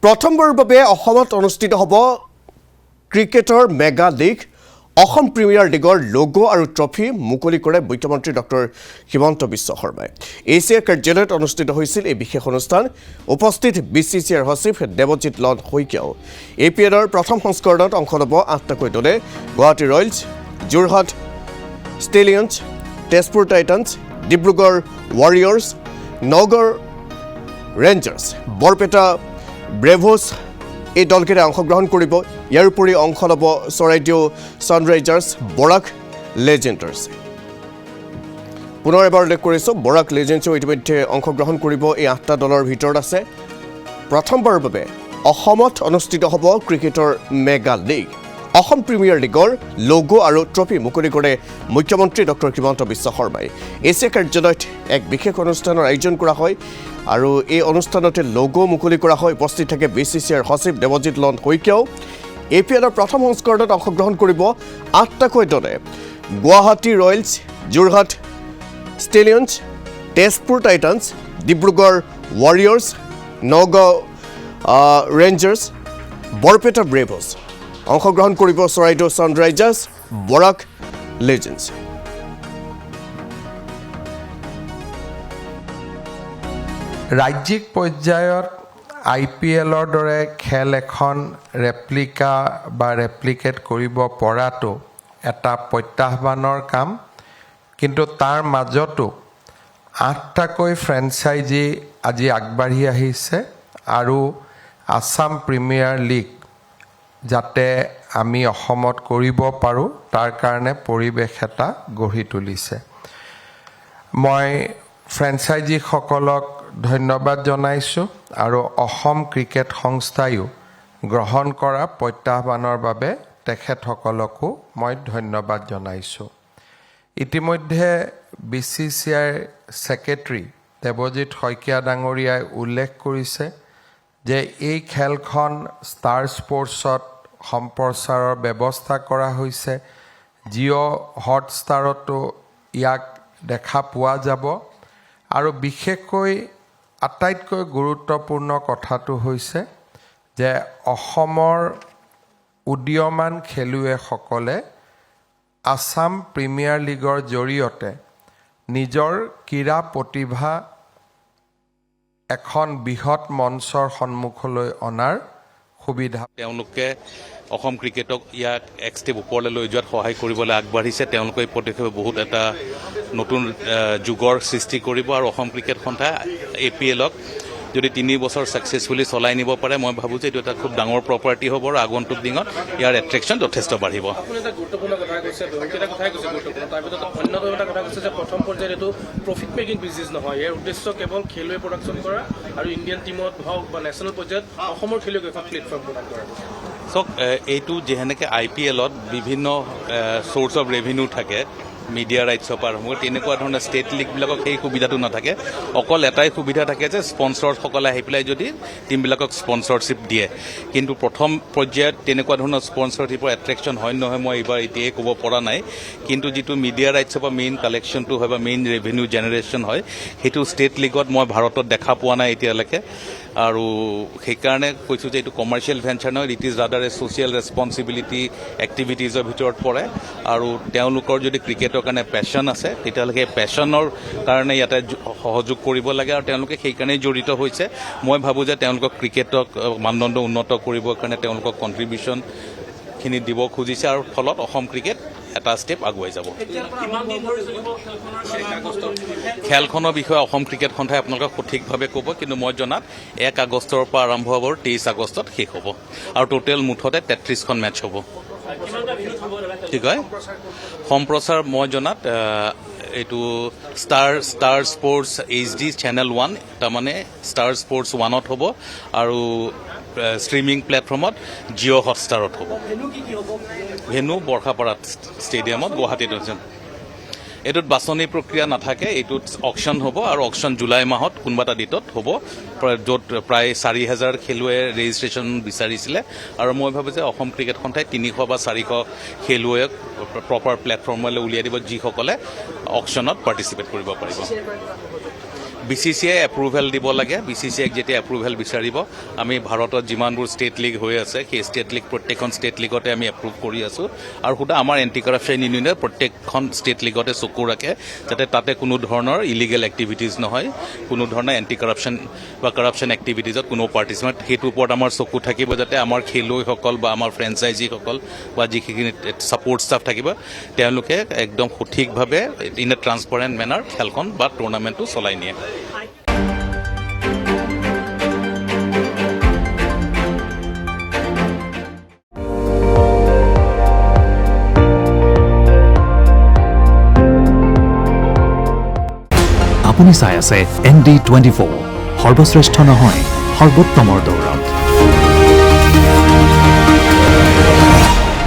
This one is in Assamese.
প্ৰথমবাৰৰ বাবে অসমত অনুষ্ঠিত হ'ব ক্ৰিকেটৰ মেগা লীগ অসম প্ৰিমিয়াৰ লীগৰ লোগো আৰু ট্ৰফি মুকলি কৰে মুখ্যমন্ত্ৰী ডক্টৰ হিমন্ত বিশ্ব শৰ্মাই এছিয়া কাৰ্যালয়ত অনুষ্ঠিত হৈছিল এই বিশেষ অনুষ্ঠান উপস্থিত বিচিচিআইৰ সচিব দেৱজিৎ লন শইকীয়াও এপিএলৰ প্ৰথম সংস্কৰণত অংশ ল'ব 8টাকৈ দলে Guwahati Royals Jorhat Stallions Tezpur Titans Dibrugarh Warriors নগৰ ৰেঞ্জাৰ্ছ বৰপেটা ব্ৰেভোছ এই দলকেইটাই অংশগ্ৰহণ কৰিব ইয়াৰ উপৰি অংশ ল'ব চৰাইদেউ ছানৰাইজাৰ্ছ বৰাক লেজেণ্ডাৰ্ছ পুনৰ এবাৰ উল্লেখ কৰিছোঁ বৰাক লেজেণ্ডছেও ইতিমধ্যে অংশগ্ৰহণ কৰিব এই 8টা দলৰ ভিতৰত আছে প্ৰথমবাৰৰ বাবে অসমত অনুষ্ঠিত হ'ব ক্ৰিকেটৰ মেগা লীগ অসম প্ৰিমিয়াৰ লীগৰ লোগো আৰু ট্ৰফি মুকলি কৰে মুখ্যমন্ত্ৰী ডক্টৰ হিমন্ত বিশ্ব শৰ্মাই এছিয়া কাৰ্যালয়ত এক বিশেষ অনুষ্ঠানৰ আয়োজন কৰা হয় আৰু এই অনুষ্ঠানতে লোগো মুকলি কৰা হয় উপস্থিত থাকে বিচিচিআইৰ সচিব দেৱজিৎ লন শইকীয়াও এপিএলৰ প্ৰথম সংস্কৰণত অংশগ্ৰহণ কৰিব 8টাকৈ দলে Guwahati Royals Jorhat Stallions Tezpur Titans Dibrugarh Warriors Nagaon Rangers Barpeta Braves অংশগ্ৰহণ কৰিব চৰাইদেউ ছানৰাইজাৰ্ছ বৰাক লেজেণ্ডছ ৰাজ্যিক পৰ্যায়ত IPLৰ দৰে খেল এখন ৰেপ্লিকা বা ৰেপ্লিকেট কৰিব পৰাটো এটা প্ৰত্যাহ্বানৰ কাম কিন্তু তাৰ মাজতো 8টাকৈ ফ্ৰেঞ্চাইজি আজি আগবাঢ়ি আহিছে আৰু আসাম প্ৰিমিয়াৰ লীগ যাতে আমি অসমত কৰিব পাৰোঁ তাৰ কাৰণে পৰিৱেশ এটা গঢ়ি তুলিছে মই ফ্ৰেঞ্চাইজিসকলক ধন্যবাদ জনাইছোঁ আৰু অসম ক্ৰিকেট সংস্থায়ো গ্ৰহণ কৰা প্ৰত্যাহ্বানৰ বাবে তেখেতসকলকো মই ধন্যবাদ জনাইছোঁ ইতিমধ্যে বিচিচিআইৰ ছেক্ৰেটাৰী দেৱজিৎ শইকীয়া ডাঙৰীয়াই উল্লেখ কৰিছে যে এই খেলখন ষ্টাৰ স্পৰ্টছত সম্প্ৰচাৰৰ ব্যৱস্থা কৰা হৈছে জিঅ' হটষ্টাৰতো ইয়াক দেখা পোৱা যাব আৰু বিশেষকৈ আটাইতকৈ গুৰুত্বপূৰ্ণ কথাটো হৈছে যে অসমৰ উদীয়মান খেলুৱৈসকলে আসাম প্ৰিমিয়াৰ লীগৰ জৰিয়তে নিজৰ ক্ৰীড়া প্ৰতিভা এখন বৃহৎ মঞ্চৰ সন্মুখলৈ অনাৰ সুবিধা তেওঁলোকে অসম ক্ৰিকেটক ইয়াক এক ষ্টেপ ওপৰলৈ লৈ যোৱাত সহায় কৰিবলৈ আগবাঢ়িছে তেওঁলোকে এই পদক্ষেপে বহুত এটা নতুন যুগৰ সৃষ্টি কৰিব আৰু অসম ক্ৰিকেট সন্থাই APLক যদি 3 বছৰ ছাকচেছফুলি চলাই নিব পাৰে মই ভাবোঁ যে এইটো এটা খুব ডাঙৰ প্ৰপাৰ্টি হ'ব আৰু আগন্তুক দিনত ইয়াৰ এট্ৰেকশ্যন যথেষ্ট বাঢ়িব গুৰুত্বপূৰ্ণ কথা কৈছে বহুকেইটা কথাই কৈছে গুৰুত্বপূৰ্ণ তাৰ ভিতৰত অন্যতম এটা কথা কৈছে যে প্ৰথম পৰ্যায়ত এইটো প্ৰফিট মেকিং বিজনেছ নহয় ইয়াৰ উদ্দেশ্য কেৱল খেলুৱৈ প্ৰডাকশ্যন কৰা আৰু ইণ্ডিয়ান টীমত হওক বা নেশ্যনেল পৰ্যায়ত অসমৰ খেলুৱৈক এখন প্লেটফৰ্ম প্ৰদান কৰা চাওক এইটো যেনেকৈ IPLত বিভিন্ন চ'ৰ্চ অফ ৰেভিনিউ থাকে মিডিয়া ৰাইটছৰ পৰা আৰম্ভ তেনেকুৱা ধৰণৰ ষ্টেট লীগবিলাকক সেই সুবিধাটো নাথাকে অকল এটাই সুবিধা থাকে যে স্পনচৰসকলে আহি পেলাই যদি টীমবিলাকক স্পনচৰশ্বিপ দিয়ে কিন্তু প্ৰথম পৰ্যায়ত তেনেকুৱা ধৰণৰ স্পনচৰশ্বিপৰ এট্ৰেকশ্যন হয় নহয় মই এইবাৰ এতিয়াই ক'ব পৰা নাই কিন্তু যিটো মিডিয়া ৰাইটছৰ পৰা মেইন কালেকশ্যনটো হয় বা মেইন ৰেভিনিউ জেনেৰেশ্যন হয় সেইটো ষ্টেট লীগত মই ভাৰতত দেখা পোৱা নাই এতিয়ালৈকে আৰু সেইকাৰণে কৈছোঁ যে এইটো কমাৰ্চিয়েল ভেঞ্চাৰ নহয় it is rather a social responsibility এক্টিভিটিজৰ ভিতৰত পৰে আৰু তেওঁলোকৰ যদি ক্ৰিকেটৰ কাৰণে পেশ্যন আছে তেতিয়াহ'লে পেশ্যনৰ কাৰণে ইয়াতে সহযোগ কৰিব লাগে আৰু তেওঁলোকে সেইকাৰণেই জড়িত হৈছে মই ভাবোঁ যে তেওঁলোকক ক্ৰিকেটক মানদণ্ড উন্নত কৰিবৰ কাৰণে তেওঁলোকক কণ্ট্ৰিবিউশ্যনখিনি দিব খুজিছে আৰু ফলত অসম ক্ৰিকেট এটা ষ্টেপ আগুৱাই যাব খেলখনৰ বিষয়ে অসম ক্ৰিকেট সন্থাই আপোনালোকক সঠিকভাৱে ক'ব কিন্তু মই জনাত 1 আগষ্টৰ পৰা আৰম্ভ হ'ব আৰু 23 আগষ্টত শেষ হ'ব আৰু টোটেল মুঠতে 33খন মেটচ হ'ব কি কয় সম্প্ৰচাৰ মই জনাত এইটো ষ্টাৰ স্পৰ্টছ HD চেনেল 1 তাৰমানে ষ্টাৰ স্পৰ্টছ 1ত হ'ব আৰু ষ্ট্ৰিমিং প্লেটফৰ্মত জিঅ' হটষ্টাৰত হ'ব ভেনু বৰ্ষাপাৰা ষ্টেডিয়ামত গুৱাহাটীত এইটোত বাছনি প্ৰক্ৰিয়া নাথাকে এইটোত অকশ্যন হ'ব আৰু অকশ্যন জুলাই মাহত কোনোবা এটা ডেটত হ'ব য'ত প্ৰায় 4,000 খেলুৱৈয়ে ৰেজিষ্ট্ৰেশ্যন বিচাৰিছিলে আৰু মই ভাবোঁ যে অসম ক্ৰিকেট সন্থাই 300 বা 400 খেলুৱৈক প্ৰপাৰ প্লেটফৰ্মলৈ উলিয়াই দিব যিসকলে অকশ্যনত পাৰ্টিচিপেট কৰিব পাৰিব BCCI এপ্ৰুভেল দিব লাগে। BCCIক যেতিয়া এপ্ৰুভেল বিচাৰিব, আমি ভাৰতত যিমানবোৰ ষ্টেট লীগ হৈ আছে সেই ষ্টেট লীগ প্ৰত্যেকখন ষ্টেট লীগতে আমি এপ্ৰুভ কৰি আছোঁ আৰু সুধা আমাৰ এণ্টি কাৰাপশ্যন ইউনিয়নে প্ৰত্যেকখন ষ্টেট লীগতে চকু ৰাখে যাতে তাতে কোনো ধৰণৰ ইলিগেল এক্টিভিটিজ নহয়, কোনো ধৰণৰ এণ্টি কাৰাপশ্যন বা কাৰাপশ্যন এক্টিভিটিজত কোনো পাৰ্টিচিপেণ্ট, সেইটোৰ ওপৰত আমাৰ চকু থাকিব যাতে আমাৰ খেলুৱৈসকল বা আমাৰ ফ্ৰেঞ্চাইজিসকল বা যিখিনি ছাপৰ্ট ষ্টাফ থাকিব তেওঁলোকে একদম সঠিকভাৱে ইন এ ট্ৰান্সপাৰেণ্ট মেনাৰ খেলখন বা টুৰ্ণামেণ্টটো চলাই নিয়ে। আপুনি চাই আছে ND24, সৰ্বশ্ৰেষ্ঠ নহয় সৰ্বোত্তমৰ দৌৰত।